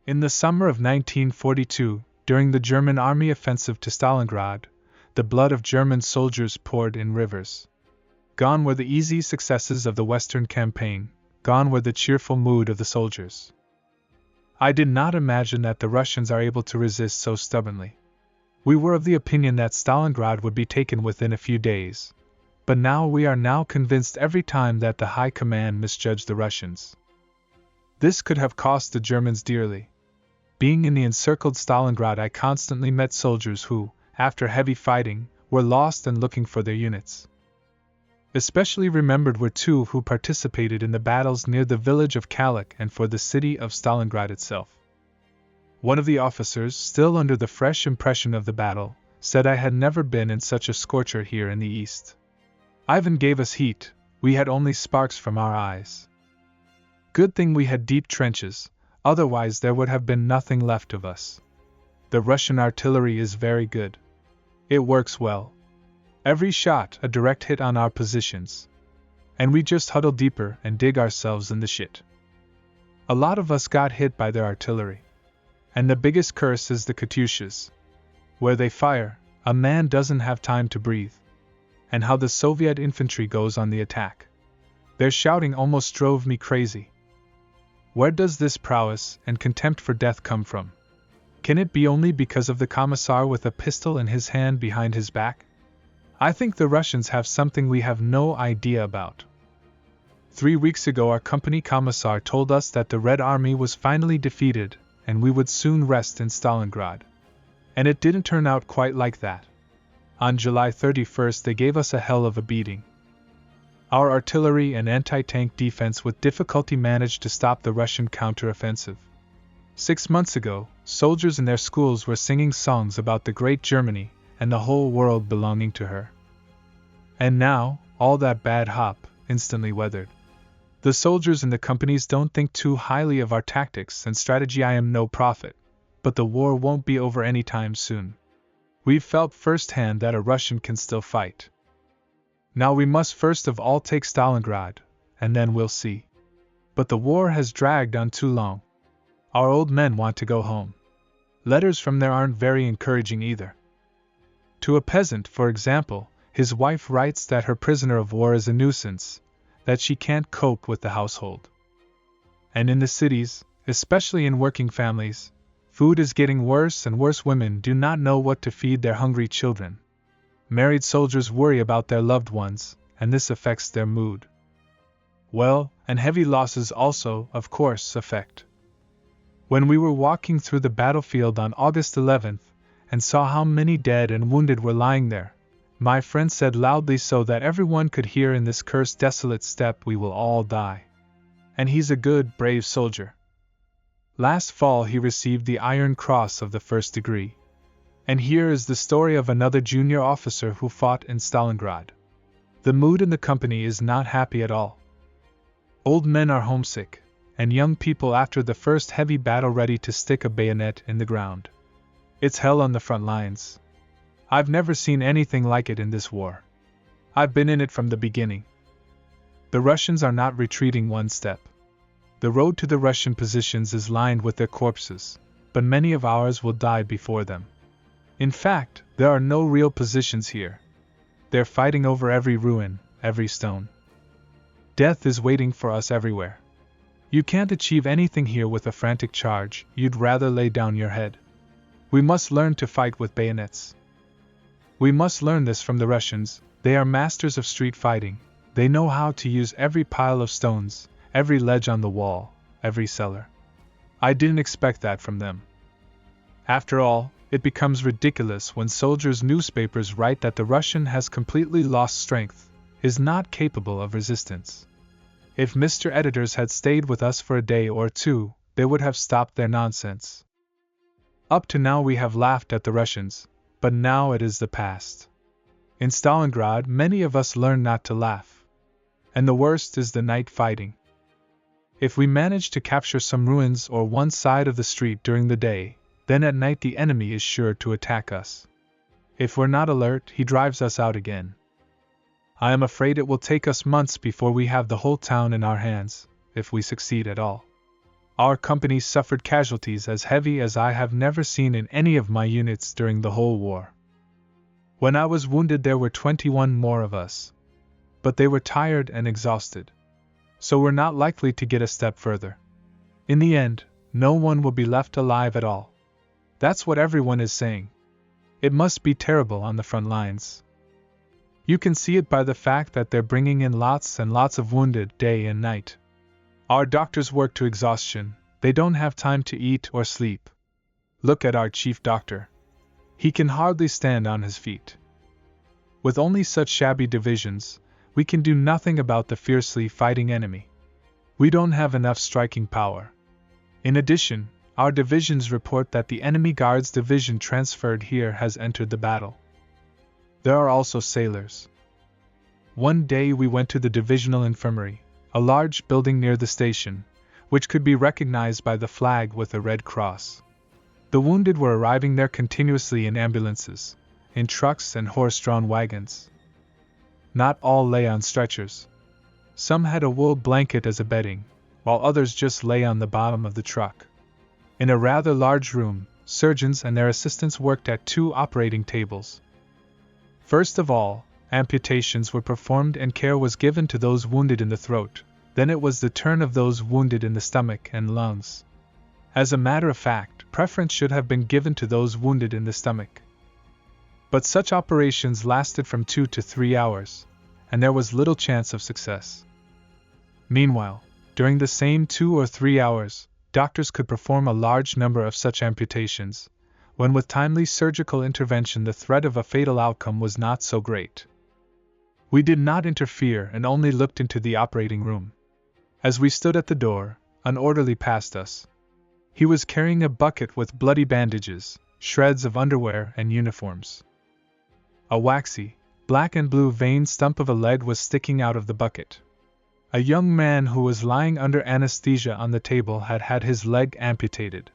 In the summer of 1942, during the German army offensive to Stalingrad, the blood of German soldiers poured in rivers. Gone were the easy successes of the Western campaign, gone were the cheerful mood of the soldiers. I did not imagine that the Russians are able to resist so stubbornly. We were of the opinion that Stalingrad would be taken within a few days, but now we are now convinced every time that the High Command misjudged the Russians. This could have cost the Germans dearly. Being in the encircled Stalingrad, I constantly met soldiers who, after heavy fighting, were lost and looking for their units. Especially remembered were two who participated in the battles near the village of Kalach and for the city of Stalingrad itself. One of the officers, still under the fresh impression of the battle, said I had never been in such a scorcher here in the east. Ivan gave us heat, we had only sparks from our eyes. Good thing we had deep trenches, otherwise there would have been nothing left of us. The Russian artillery is very good. It works well. Every shot a direct hit on our positions. And we just huddle deeper and dig ourselves in the shit. A lot of us got hit by their artillery. And the biggest curse is the Katyushas. Where they fire, a man doesn't have time to breathe. And how the Soviet infantry goes on the attack. Their shouting almost drove me crazy. Where does this prowess and contempt for death come from? Can it be only because of the commissar with a pistol in his hand behind his back? I think the Russians have something we have no idea about. 3 weeks ago our company commissar told us that the Red Army was finally defeated and we would soon rest in Stalingrad. And it didn't turn out quite like that. On July 31st they gave us a hell of a beating. Our artillery and anti-tank defense with difficulty managed to stop the Russian counter-offensive. 6 months ago, soldiers in their schools were singing songs about the great Germany and the whole world belonging to her. And now, all that bad hop, instantly weathered. The soldiers in the companies don't think too highly of our tactics and strategy. I am no prophet, but the war won't be over anytime soon. We've felt firsthand that a Russian can still fight. Now we must first of all take Stalingrad, and then we'll see. But the war has dragged on too long. Our old men want to go home. Letters from there aren't very encouraging either. To a peasant, for example, his wife writes that her prisoner of war is a nuisance, that she can't cope with the household. And in the cities, especially in working families, food is getting worse and worse. Women do not know what to feed their hungry children. Married soldiers worry about their loved ones, and this affects their mood. Well, and heavy losses also, of course, affect. When we were walking through the battlefield on August 11th, and saw how many dead and wounded were lying there, my friend said loudly so that everyone could hear, in this cursed desolate steppe we will all die. And he's a good, brave soldier. Last fall he received the Iron Cross of the First Degree. And here is the story of another junior officer who fought in Stalingrad. The mood in the company is not happy at all. Old men are homesick, and young people after the first heavy battle ready to stick a bayonet in the ground. It's hell on the front lines. I've never seen anything like it in this war. I've been in it from the beginning. The Russians are not retreating one step. The road to the Russian positions is lined with their corpses, but many of ours will die before them. In fact, there are no real positions here. They're fighting over every ruin, every stone. Death is waiting for us everywhere. You can't achieve anything here with a frantic charge, you'd rather lay down your head. We must learn to fight with bayonets. We must learn this from the Russians. They are masters of street fighting. They know how to use every pile of stones, every ledge on the wall, every cellar. I didn't expect that from them. After all, it becomes ridiculous when soldiers' newspapers write that the Russian has completely lost strength, is not capable of resistance. If Mr. Editors had stayed with us for a day or two, they would have stopped their nonsense. Up to now we have laughed at the Russians, but now it is the past. In Stalingrad many of us learned not to laugh. And the worst is the night fighting. If we manage to capture some ruins or one side of the street during the day, then at night the enemy is sure to attack us. If we're not alert, he drives us out again. I am afraid it will take us months before we have the whole town in our hands, if we succeed at all. Our company suffered casualties as heavy as I have never seen in any of my units during the whole war. When I was wounded, there were 21 more of us. But they were tired and exhausted, so we're not likely to get a step further. In the end, no one will be left alive at all. That's what everyone is saying. It must be terrible on the front lines. You can see it by the fact that they're bringing in lots and lots of wounded day and night. Our doctors work to exhaustion, they don't have time to eat or sleep. Look at our chief doctor. He can hardly stand on his feet. With only such shabby divisions, we can do nothing about the fiercely fighting enemy. We don't have enough striking power. In addition, our divisions report that the enemy guards division transferred here has entered the battle. There are also sailors. One day we went to the divisional infirmary, a large building near the station, which could be recognized by the flag with a red cross. The wounded were arriving there continuously in ambulances, in trucks and horse-drawn wagons. Not all lay on stretchers. Some had a wool blanket as a bedding, while others just lay on the bottom of the truck. In a rather large room, surgeons and their assistants worked at 2 operating tables. First of all, amputations were performed and care was given to those wounded in the throat. Then it was the turn of those wounded in the stomach and lungs. As a matter of fact, preference should have been given to those wounded in the stomach. But such operations lasted from 2 to 3 hours, and there was little chance of success. Meanwhile, during the same 2 or 3 hours, doctors could perform a large number of such amputations, when with timely surgical intervention the threat of a fatal outcome was not so great. We did not interfere and only looked into the operating room. As we stood at the door, an orderly passed us. He was carrying a bucket with bloody bandages, shreds of underwear and uniforms. A waxy, black and blue veined stump of a leg was sticking out of the bucket. A young man who was lying under anesthesia on the table had had his leg amputated.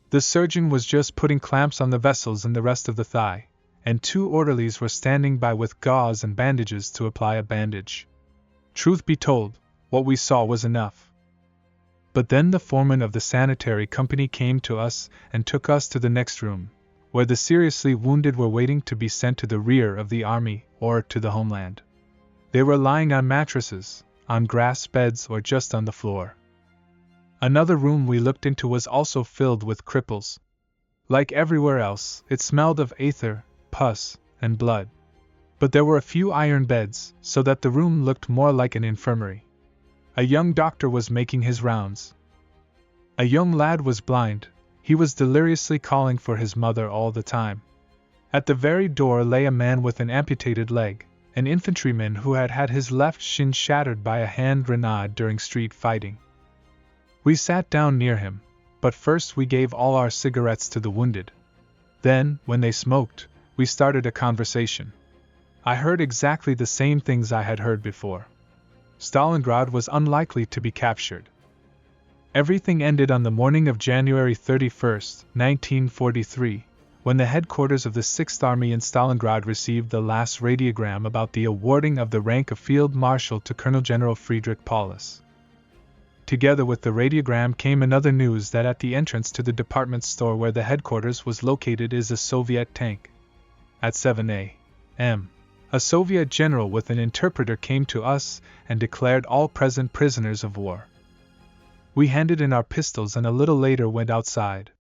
The surgeon was just putting clamps on the vessels in the rest of the thigh, and 2 orderlies were standing by with gauze and bandages to apply a bandage. Truth be told, what we saw was enough. But then the foreman of the sanitary company came to us and took us to the next room, where the seriously wounded were waiting to be sent to the rear of the army or to the homeland. They were lying on mattresses, on grass beds or just on the floor. Another room we looked into was also filled with cripples. Like everywhere else, it smelled of ether, pus, and blood. But there were a few iron beds, so that the room looked more like an infirmary. A young doctor was making his rounds. A young lad was blind. He was deliriously calling for his mother all the time. At the very door lay a man with an amputated leg, an infantryman who had had his left shin shattered by a hand grenade during street fighting. We sat down near him, but first we gave all our cigarettes to the wounded. Then, when they smoked, we started a conversation. I heard exactly the same things I had heard before. Stalingrad was unlikely to be captured. Everything ended on the morning of January 31, 1943, when the headquarters of the 6th Army in Stalingrad received the last radiogram about the awarding of the rank of Field Marshal to Colonel General Friedrich Paulus. Together with the radiogram came another news that at the entrance to the department store where the headquarters was located is a Soviet tank. At 7 a.m., a Soviet general with an interpreter came to us and declared all present prisoners of war. We handed in our pistols and a little later went outside.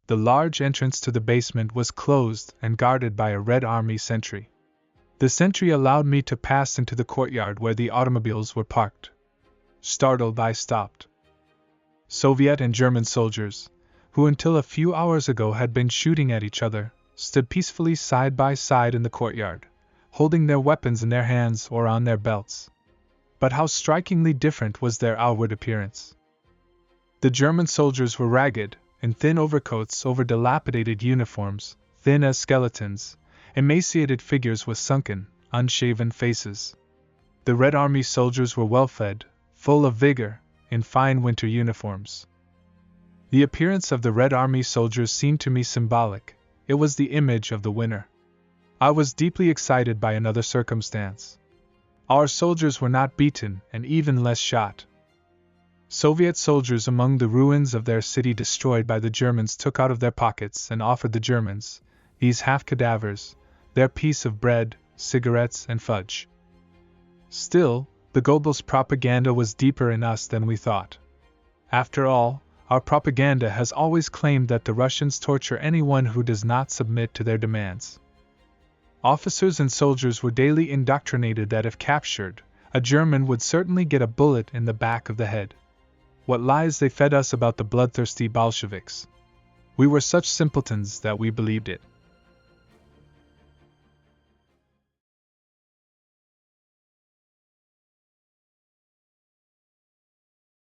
The large entrance to the basement was closed and guarded by a Red Army sentry. The sentry allowed me to pass into the courtyard where the automobiles were parked. Startled, I stopped. Soviet and German soldiers, who until a few hours ago had been shooting at each other, stood peacefully side by side in the courtyard, holding their weapons in their hands or on their belts. But how strikingly different was their outward appearance. The German soldiers were ragged, in thin overcoats over dilapidated uniforms, thin as skeletons, emaciated figures with sunken, unshaven faces. The Red Army soldiers were well-fed, full of vigor, in fine winter uniforms. The appearance of the Red Army soldiers seemed to me symbolic. It was the image of the winner. I was deeply excited by another circumstance. Our soldiers were not beaten and even less shot. Soviet soldiers among the ruins of their city destroyed by the Germans took out of their pockets and offered the Germans, these half-cadavers, their piece of bread, cigarettes, and fudge. Still, the Goebbels propaganda was deeper in us than we thought. After all, our propaganda has always claimed that the Russians torture anyone who does not submit to their demands. Officers and soldiers were daily indoctrinated that if captured, a German would certainly get a bullet in the back of the head. What lies they fed us about the bloodthirsty Bolsheviks! We were such simpletons that we believed it.